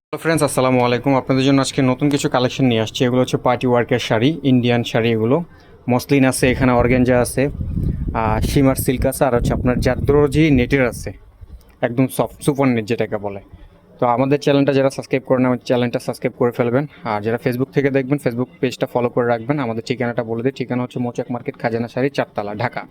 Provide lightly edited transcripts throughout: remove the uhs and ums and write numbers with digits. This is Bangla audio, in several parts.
হ্যালো ফ্রেন্ডস, আসসালামু আলাইকুম। আপনাদের জন্য আজকে নতুন কিছু কালেকশন নিয়ে আসছি। এগুলো হচ্ছে পার্টি ওয়ার্কের শাড়ি, ইন্ডিয়ান শাড়ি। এগুলো মসলিন আছে, এখানে অর্গানজা আছে, শিমার সিল্ক আছে, আর হচ্ছে আপনার জাদ্রোজি নেটের আছে, একদম সফট সুপার নেট যেটাকে বলে। তো আমাদের চ্যানেলটা যারা সাবস্ক্রাইব করেন, আমার চ্যানেলটা সাবস্ক্রাইব করে ফেলবেন। আর যারা ফেসবুক থেকে দেখবেন, ফেসবুক পেজটা ফলো করে রাখবেন। আমাদের ঠিকানাটা বলে দিই, ঠিকানা হচ্ছে মৌচাক মার্কেট, খাজানা শাড়ি, 4 তলা, ঢাকা।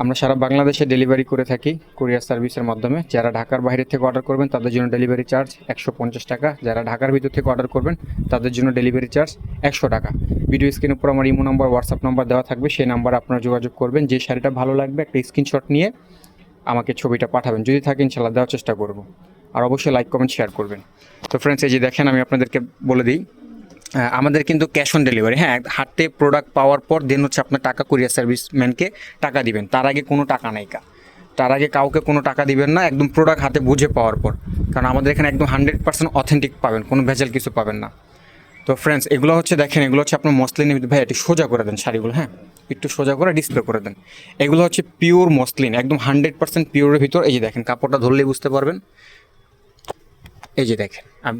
আমরা সারা বাংলাদেশে ডেলিভারি করে থাকি কুরিয়ার সার্ভিসের মাধ্যমে। যারা ঢাকার বাইরে থেকে অর্ডার করবেন তাদের জন্য ডেলিভারি চার্জ 150 টাকা। যারা ঢাকার ভিতর থেকে অর্ডার করবেন তাদের জন্য ডেলিভারি চার্জ 100 টাকা। ভিডিও স্ক্রিনের উপর আমার ইমো নাম্বার, হোয়াটসঅ্যাপ নাম্বার দেওয়া থাকবে, সেই নাম্বারে আপনারা যোগাযোগ করবেন। যে শাড়িটা ভালো লাগবে একটা স্ক্রিনশট নিয়ে আমাকে ছবিটা পাঠাবেন। যদি থাকে ইনশাল্লাহ দেওয়ার চেষ্টা করব। আর অবশ্যই লাইক, কমেন্ট, শেয়ার করবেন। তো ফ্রেন্ডস, এই যে দেখেন, আমি আপনাদেরকে বলে দিই, আমাদের কিন্তু ক্যাশ অন ডেলিভারি। হ্যাঁ, হাতে প্রোডাক্ট পাওয়ার পর দেন হচ্ছে আপনার টাকা কুরিয়ার সার্ভিসম্যানকে টাকা দিবেন। তার আগে কোনো টাকা নাই, তার আগে কাউকে কোনো টাকা দিবেন না, একদম প্রোডাক্ট হাতে বুঝে পাওয়ার পর। কারণ আমাদের এখানে একদম 100% অথেন্টিক পাবেন, কোনো ভেজাল কিছু পাবেন না। তো ফ্রেন্ডস, এগুলো হচ্ছে দেখেন, এগুলো হচ্ছে আপনার মসলিনের ভিতরে। ভাই একটু সোজা করে দেন শাড়িগুলো, হ্যাঁ একটু সোজা করে ডিসপ্লে করে দেন। এগুলো হচ্ছে পিওর মসলিন, একদম 100% পিওরের ভিতর। এই যে দেখেন, কাপড়টা ধরলেই বুঝতে পারবেন। এই যে দেখেন, আমি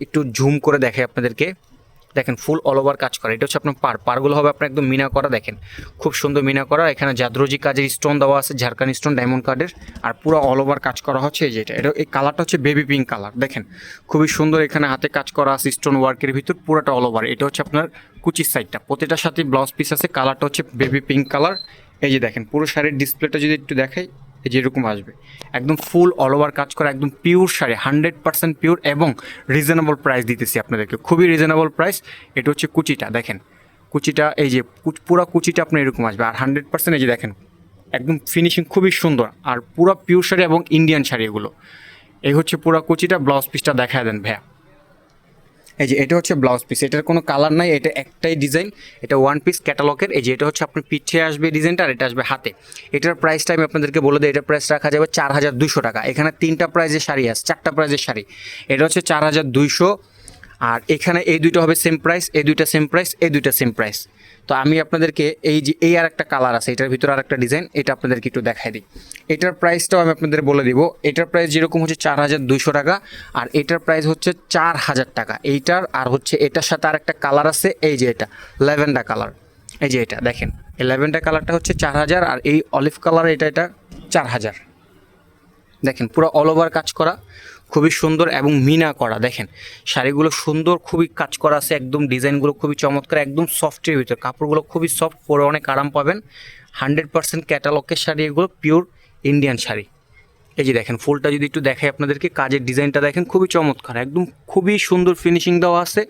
একটু জুম করে দেখাই আপনাদেরকে। দেখেন, ফুল অল ওভার কাজ করা। এটা হচ্ছে আপনার পারগুলো হবে আপনার একদম মিনা করা। দেখেন খুব সুন্দর মিনা করা। এখানে জাদ্রোজি কাজের স্টোন দেওয়া আছে, ঝাড়খান স্টোন, ডায়মন্ড কার্ডের। আর পুরো অল ওভার কাজ করা হচ্ছে। এই যে এটা এই কালারটা হচ্ছে বেবি পিঙ্ক কালার। দেখেন খুবই সুন্দর, এখানে হাতে কাজ করা আছে স্টোন ওয়ার্কের ভিতর, পুরোটা অল ওভার। এটা হচ্ছে আপনার কুচির সাইডটা, প্রতিটার সাথে ব্লাউজ পিস আছে। কালারটা হচ্ছে বেবি পিঙ্ক কালার। এই যে দেখেন, পুরো শাড়ির ডিসপ্লেটা যদি একটু দেখাই, এই যেরকম আসবে, একদম ফুল অল ওভার কাজ করা, একদম পিওর শাড়ি, 100% পিওর, এবং রিজনেবল প্রাইস দিতেছি আপনাদেরকে, খুবই রিজনেবল প্রাইস। এটা হচ্ছে কুচিটা, দেখেন কুচিটা, এই যে পুরো কুচিটা আপনার এরকম আসবে। আর 100%, এই যে দেখেন একদম ফিনিশিং খুবই সুন্দর, আর পুরো পিওর শাড়ি এবং ইন্ডিয়ান শাড়ি এগুলো। এই হচ্ছে পুরো কুচিটা। ব্লাউজ পিসটা দেখায় দেন ভাইয়া। এই যে এটা হচ্ছে ব্লাউজ পিস, এটার কোনো কালার নাই, এটা একটাই ডিজাইন, এটা ওয়ান পিস ক্যাটালগের। এই যে এটা হচ্ছে আপনার পিঠে আসবে ডিজাইনটা, আর এটা আসবে হাতে। এটার প্রাইসটা আমি আপনাদেরকে বলে দিই, এটার প্রাইস রাখা যাবে 4200 টাকা। এখানে 3টা প্রাইজের শাড়ি আছে, 4টা প্রাইজের শাড়ি। এটা হচ্ছে 4200। আর এখানে এই দুইটা হবে সেম প্রাইস, এই দুইটা সেম প্রাইস, এই দুইটা সেম প্রাইস। তো আমি আপনাদেরকে এই যে এই আর একটা কালার আছে, এটার ভিতরে আর একটা ডিজাইন, এটা আপনাদেরকে একটু দেখাই দিই। এটার প্রাইসটাও আমি আপনাদের বলে দিব। এটার প্রাইস যেরকম হচ্ছে 4200 টাকা, আর এটার প্রাইস হচ্ছে 4000 টাকা। এইটার আর হচ্ছে এটার সাথে আর একটা কালার আছে, এই যে এটা ল্যাভেন্ডার কালার। এই যে এটা দেখেন, এই ল্যাভেন্ডার কালারটা হচ্ছে 4000, আর এই অলিভ কালার এটা 4000। দেখেন পুরো অল ওভার কাজ করা, খুবই সুন্দর এবং মিনা করা। দেখেন শাড়িগুলো সুন্দর, খুবই কাজ করা আছে, একদম ডিজাইনগুলো খুবই চমৎকার, একদম সফটের ভিতর, কাপড়গুলো খুবই সফট, পরে অনেক আরাম পাবেন। 100% ক্যাটালগের শাড়ি এগুলো, পিওর ইন্ডিয়ান শাড়ি। এই যে দেখেন, ফুলটা যদি একটু দেখাই আপনাদেরকে, কাজের ডিজাইনটা দেখেন খুবই চমৎকার, একদম খুবই সুন্দর ফিনিশিং দেওয়া আছে।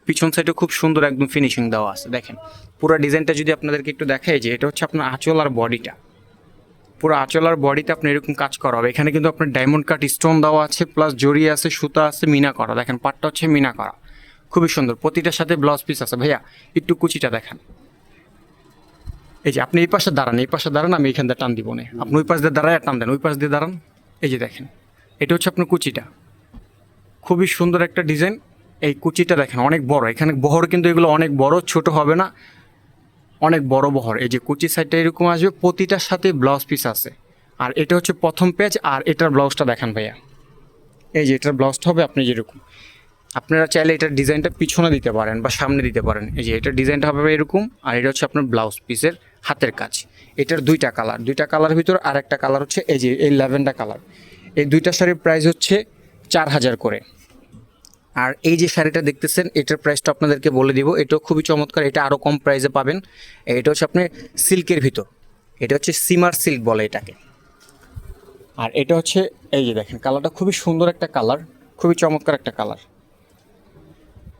পিছন সাইডে খুব সুন্দর একদম ফিনিশিং দেওয়া আছে। দেখেন পুরো ডিজাইনটা যদি আপনাদেরকে একটু দেখাই, যে এটা হচ্ছে আপনার আঁচল আর বডিটা, পুরো আঁচল আর বডিতে আপনার এরকম কাজ করা হবে। এখানে কিন্তু আপনার ডায়মন্ড কাট স্টোন দেওয়া আছে, প্লাস জড়ি আছে, সুতা আছে, মিনা করা। দেখেন পাটটা হচ্ছে মিনা করা, খুবই সুন্দর। প্রতিটার সাথে ব্লাউজ পিস আছে। ভাইয়া একটু কুচিটা দেখেন। এই যে আপনি এই পাশে দাঁড়ান, এই পাশে দাঁড়ান, আমি এখান দিয়ে টান দিব না, আপনি ওই পাশ দিয়ে দাঁড়ায় টান দেন, ওই পাশ দিয়ে দাঁড়ান। এই যে দেখেন, এটা হচ্ছে আপনার কুচিটা, খুবই সুন্দর একটা ডিজাইন। এই কুচিটা দেখেন অনেক বড়, এখানে বহর কিন্তু এগুলো অনেক বড়, ছোট হবে না, অনেক বড় বহর। এই যে কুচি সাইডটা এরকম আসবে, প্রতিটার সাথে ব্লাউজ পিস আছে। আর এটা হচ্ছে প্রথম পেজ, আর এটার ব্লাউজটা দেখান ভাইয়া। এই যে এটার ব্লাউজটা হবে আপনি যেরকম, আপনারা চাইলে এটার ডিজাইনটা পিছনে দিতে পারেন বা সামনে দিতে পারেন। এই যে এটার ডিজাইনটা হবে এরকম, আর এটা হচ্ছে আপনার ব্লাউজ পিসের হাতের কাজ। এটার দুইটা কালার, দুইটা কালারের ভিতর আর একটা কালার হচ্ছে এই যে এই ল্যাভেন্ডার কালার। এই দুইটা শাড়ির প্রাইস হচ্ছে 4000 করে। আর এই যে শাড়িটা দেখতেছেন, এটার প্রাইসটা আপনাদেরকে বলে দিব, এটাও খুবই চমৎকার, এটা আরও কম প্রাইসে পাবেন। এটা হচ্ছে আপনার সিল্কের ভিতর, এটা হচ্ছে সিমার সিল্ক বলে এটাকে। আর এটা হচ্ছে এই যে দেখেন, কালারটা খুবই সুন্দর একটা কালার, খুবই চমৎকার একটা কালার।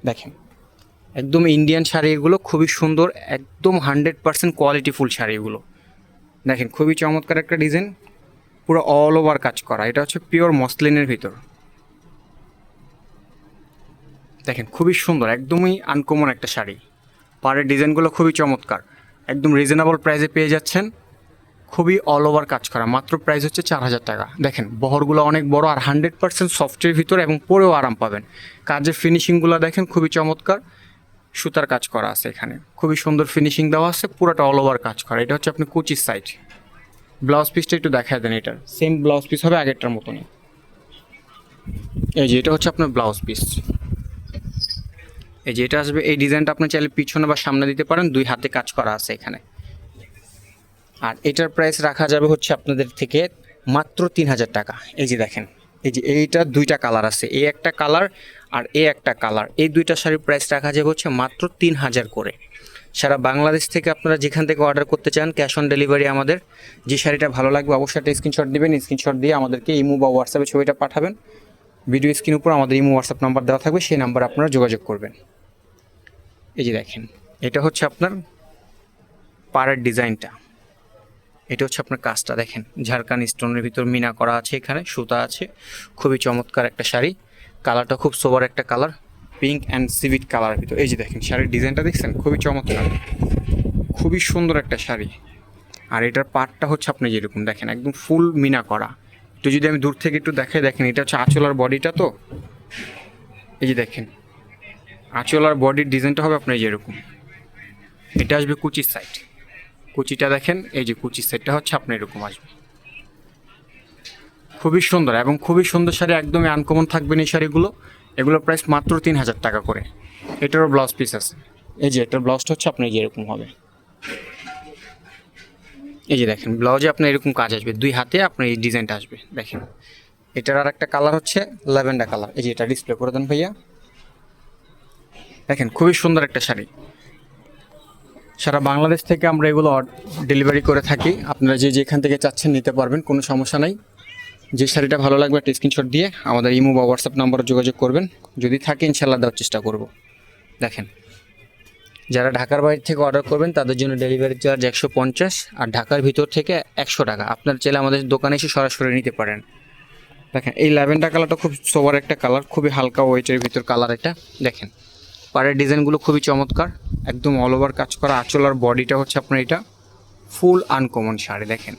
দেখেন একদম ইন্ডিয়ান শাড়ি এগুলো, খুবই সুন্দর, একদম 100% কোয়ালিটিফুল শাড়ি এগুলো। দেখেন খুবই চমৎকার একটা ডিজাইন, পুরো অল ওভার কাজ করা। এটা হচ্ছে পিওর মসলিনের ভিতর। দেখেন খুবই সুন্দর, একদমই আনকমন একটা শাড়ি। পাড়ের ডিজাইনগুলো খুবই চমৎকার, একদম রিজনেবল প্রাইসে পেয়ে যাচ্ছেন, খুবই অল ওভার কাজ করা। মাত্র প্রাইস হচ্ছে 4000 টাকা। দেখেন বহরগুলো অনেক বড়, আর 100% সফটের ভিতরে, এবং পরেও আরাম পাবেন। কাজের ফিনিশিংগুলো দেখেন খুবই চমৎকার, সুতার কাজ করা আছে, এখানে খুবই সুন্দর ফিনিশিং দেওয়া আছে, পুরোটা অল ওভার কাজ করা। এটা হচ্ছে আপনি কুচির সাইড। ব্লাউজ পিসটা একটু দেখায় দেন, এটার সেম ব্লাউজ পিস হবে আগেরটার মতনই। এই যে এটা হচ্ছে আপনার ব্লাউজ পিস। এই যে এটা আসবে, এই ডিজাইনটা আপনি চাইলে পিছনে বা সামনে দিতে পারেন, 2 হাতে কাজ করা আছে এখানে। আর এটার প্রাইস রাখা যাবে হচ্ছে আপনাদের থেকে মাত্র 3000 টাকা। এই যে দেখেন, এই যে এইটা 2টা কালার আছে, এই একটা কালার আর এই একটা কালার, এই 2টা শাড়ির প্রাইস রাখা যাবে হচ্ছে মাত্র 3000 করে। সারা বাংলাদেশ থেকে আপনারা যেখান থেকে অর্ডার করতে চান, ক্যাশ অন ডেলিভারি আমাদের। যে শাড়িটা ভালো লাগবে অবশ্যই একটা স্ক্রিনশট দিবেন, স্ক্রিনশট দিয়ে আমাদেরকে ইমো বা হোয়াটসঅ্যাপে ছবিটা পাঠাবেন। ভিডিও স্ক্রিন উপর আমাদের ইমো হোয়াটসঅ্যাপ নাম্বার দেওয়া থাকবে, সেই নাম্বারে আপনারা যোগাযোগ করবেন। এই যে দেখেন, এটা হচ্ছে আপনার পাড়ের ডিজাইনটা, এটা হচ্ছে আপনার কাজটা দেখেন, ঝাড়খান স্টোনের ভিতর মিনা করা আছে, এখানে সুতা আছে। খুবই চমৎকার একটা শাড়ি, কালারটা খুব সোবার একটা কালার, পিঙ্ক অ্যান্ড সিভিট কালারের ভিতর। এই যে দেখেন শাড়ির ডিজাইনটা দেখছেন, খুবই চমৎকার, খুবই সুন্দর একটা শাড়ি। আর এটার পাটটা হচ্ছে আপনি যেরকম দেখেন একদম ফুল মিনা করা। তো যদি আমি দূর থেকে একটু দেখাই, দেখেন এটা হচ্ছে আঁচলার বডিটা। তো এই যে দেখেন আঁচলার বডির ডিজাইনটা হবে আপনার যেরকম। এটা আসবে কুচির সাইড, কুচিটা দেখেন, এই যে কুচির সাইডটা হচ্ছে আপনার এরকম আসবে। খুবই সুন্দর এবং খুবই সুন্দর শাড়ি, একদমই আনকমন থাকবেন এই শাড়িগুলো। এগুলোর প্রাইস মাত্র 3000 টাকা করে। এটারও ব্লাউজ পিস আছে, এই যে এটার ব্লাউজটা হচ্ছে আপনার যেরকম হবে। এই যে দেখেন ব্লাউজে আপনার এরকম কাজ আসবে, 2 হাতে আপনার এই ডিজাইনটা আসবে দেখেন। এটার আর একটা কালার হচ্ছে ল্যাভেন্ডার কালার। এই যে এটা ডিসপ্লে করে দেন ভাইয়া, দেখেন খুবই সুন্দর একটা শাড়ি। সারা বাংলাদেশ থেকে আমরা এগুলো ডেলিভারি করে থাকি, আপনারা যে যেখান থেকে চাচ্ছেন নিতে পারবেন, কোনো সমস্যা নাই। যে শাড়িটা ভালো লাগবে একটা স্ক্রিনশট দিয়ে আমাদের ইমো বা হোয়াটসঅ্যাপ নাম্বারে যোগাযোগ করবেন, যদি থাকে ইনশাল্লাহ দেওয়ার চেষ্টা করব। দেখেন, যারা ঢাকার বাইরে থেকে অর্ডার করবেন তাদের জন্য ডেলিভারি চার্জ 150, আর ঢাকার ভিতর থেকে 100 টাকা। আপনার চাইলে আমাদের দোকানে এসে সরাসরি নিতে পারেন। দেখেন এই ল্যাভেন্ডার কালারটা খুব সোবার একটা কালার, খুবই হালকা ওয়েটের ভিতর কালার এটা। দেখেন পাড়ের ডিজাইনগুলো খুবই চমৎকার, একদম অল ওভার কাজ করা। আঁচলার বডিটা হচ্ছে আপনার এটা ফুল আনকমন শাড়ি, দেখেন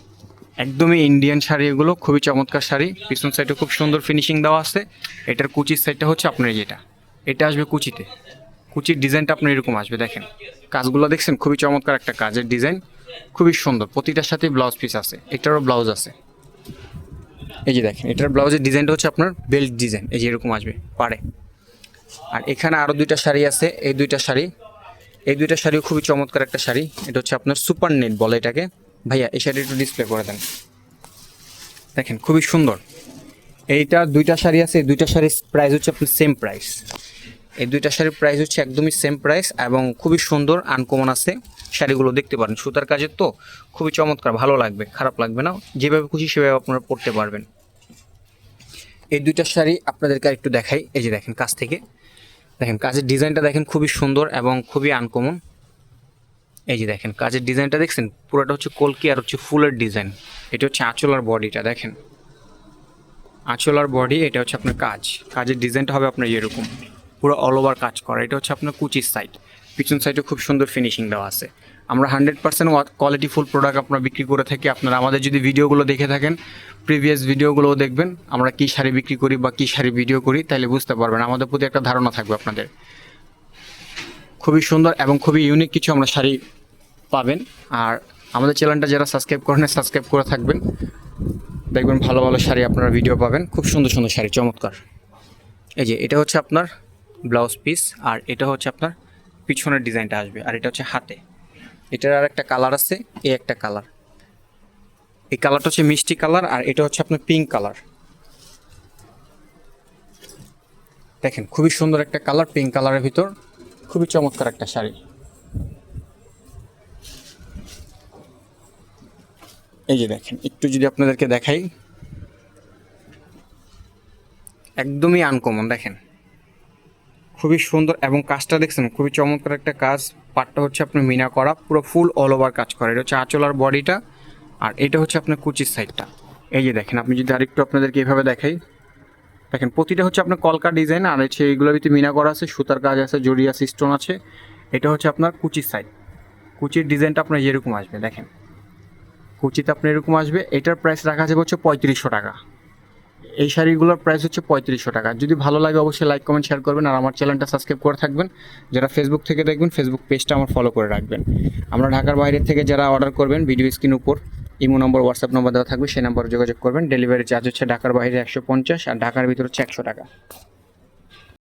একদমই ইন্ডিয়ান শাড়ি এগুলো, খুবই চমৎকার শাড়ি। পিছন সাইডে খুব সুন্দর ফিনিশিং দেওয়া আছে। এটার কুচির সাইডটা হচ্ছে আপনার যেটা, এটা আসবে কুচিতে, কুচির ডিজাইনটা আপনার এরকম আসবে। দেখেন কাজগুলো দেখছেন, খুবই চমৎকার একটা কাজের ডিজাইন, খুবই সুন্দর। প্রতিটার সাথে ব্লাউজ পিস আছে, এটারও ব্লাউজ আছে। এই যে দেখেন এটার ব্লাউজের ডিজাইনটা হচ্ছে আপনার বেল্ট ডিজাইন, এই যে এরকম আসবে পাড়ে। আর এখানে আরও 2টা শাড়ি আছে, এই 2টা শাড়িও খুবই চমৎকার একটা শাড়ি। এটা হচ্ছে আপনার সুপার নেট বলে এটাকে। ভাইয়া এই শাড়ি একটু ডিসপ্লে করে দেন, দেখেন খুবই সুন্দর। এইটা 2টা শাড়ি আছে, এই 2টা শাড়ির প্রাইস হচ্ছে আপনার সেম প্রাইস। এই 2টা শাড়ির প্রাইস হচ্ছে একদমই সেম প্রাইস এবং খুবই সুন্দর আনকমন আছে। শাড়িগুলো দেখতে পারেন, সুতার কাজের তো খুবই চমৎকার, ভালো লাগবে, খারাপ লাগবে না। যেভাবে খুশি সেভাবে আপনারা পরতে পারবেন। এই 2টা শাড়ি আপনাদেরকে একটু দেখাই। এই যে দেখেন কাছ থেকে দেখেন কাজের ডিজাইনটা দেখেন, খুবই সুন্দর এবং খুবই আনকমন। এই যে দেখেন কাজের ডিজাইনটা দেখছেন, পুরোটা হচ্ছে কলকি আর হচ্ছে ফুলের ডিজাইন। এটা হচ্ছে আঁচলার বডিটা, দেখেন আঁচলার বডি, এটা হচ্ছে আপনার কাজের ডিজাইনটা হবে আপনার এরকম পুরো অল ওভার কাজ করা। এটা হচ্ছে আপনার কুচির সাইড, পিছন সাইডে খুব সুন্দর ফিনিশিং দেওয়া আছে। আমরা 100% কোয়ালিটি ফুল প্রোডাক্ট আপনারা বিক্রি করে থাকি। আপনারা আমাদের যদি ভিডিওগুলো দেখে থাকেন, প্রিভিয়াস ভিডিওগুলোও দেখবেন, আমরা কী শাড়ি বিক্রি করি বা কী শাড়ি ভিডিও করি, তাহলে বুঝতে পারবেন, আমাদের প্রতি একটা ধারণা থাকবে আপনাদের। খুবই সুন্দর এবং খুবই ইউনিক কিছু আমরা শাড়ি পাবেন। আর আমাদের চ্যানেলটা যারা সাবস্ক্রাইব করেন, সাবস্ক্রাইব করে থাকবেন, দেখবেন ভালো ভালো শাড়ি আপনারা ভিডিও পাবেন, খুব সুন্দর সুন্দর শাড়ি, চমৎকার। এই যে এটা হচ্ছে আপনার ব্লাউজ পিস, আর এটা হচ্ছে আপনার পিছনের ডিজাইনটা আসবে, আর এটা হচ্ছে হাতে। এটার আর একটা কালার আছে, এই একটা কালার, এই কালারটা হচ্ছে মিষ্টি কালার, আর এটা হচ্ছে আপনার পিঙ্ক কালার। দেখেন খুবই সুন্দর একটা কালার, পিঙ্ক কালারের ভিতর, খুবই চমৎকার একটা শাড়ি। এই যে দেখেন একটু যদি আপনাদেরকে দেখাই, একদমই আনকমন, দেখেন খুবই সুন্দর এবং কাজটা দেখছেন খুবই চমৎকার একটা কাজ। পাটটা হচ্ছে আপনার মিনা করা, পুরো ফুল অল ওভার কাজ করা। এটা হচ্ছে আঁচলার বডিটা, আর এটা হচ্ছে আপনার কুচির সাইডটা। এই যে দেখেন, আপনি যদি আরেকটু আপনাদেরকে এইভাবে দেখাই, দেখেন প্রতিটা হচ্ছে আপনার কলকা ডিজাইন, আর হচ্ছে এইগুলোর ভিতরে মিনা করা আছে, সুতার কাজ আছে, জড়ি আছে, স্টোন আছে। এটা হচ্ছে আপনার কুচির সাইড, কুচির ডিজাইনটা আপনার যেরকম আসবে, দেখেন কুচিতে আপনার এরকম আসবে। এটার প্রাইস রাখা যাবে হচ্ছে 3500 টাকা। এই শাড়িগুলোর প্রাইস হচ্ছে 3500 টাকা। যদি ভালো লাগে অবশ্যই লাইক কমেন্ট শেয়ার করবেন, আর আমার চ্যানেলটা সাবস্ক্রাইব করে থাকবেন। যারা ফেসবুক থেকে দেখবেন, ফেসবুক পেজটা আমার ফলো করে রাখবেন। আমরা ঢাকার বাইরে থেকে যারা অর্ডার করবেন, ভিডিও স্ক্রিন উপর ইমো নম্বর, হোয়াটসঅ্যাপ নম্বর দেওয়া থাকবে, সেই নাম্বারে যোগাযোগ করবেন। ডেলিভারি চার্জ হচ্ছে ঢাকার বাইরে 150 আর ঢাকার ভিতরে হচ্ছে 100 টাকা।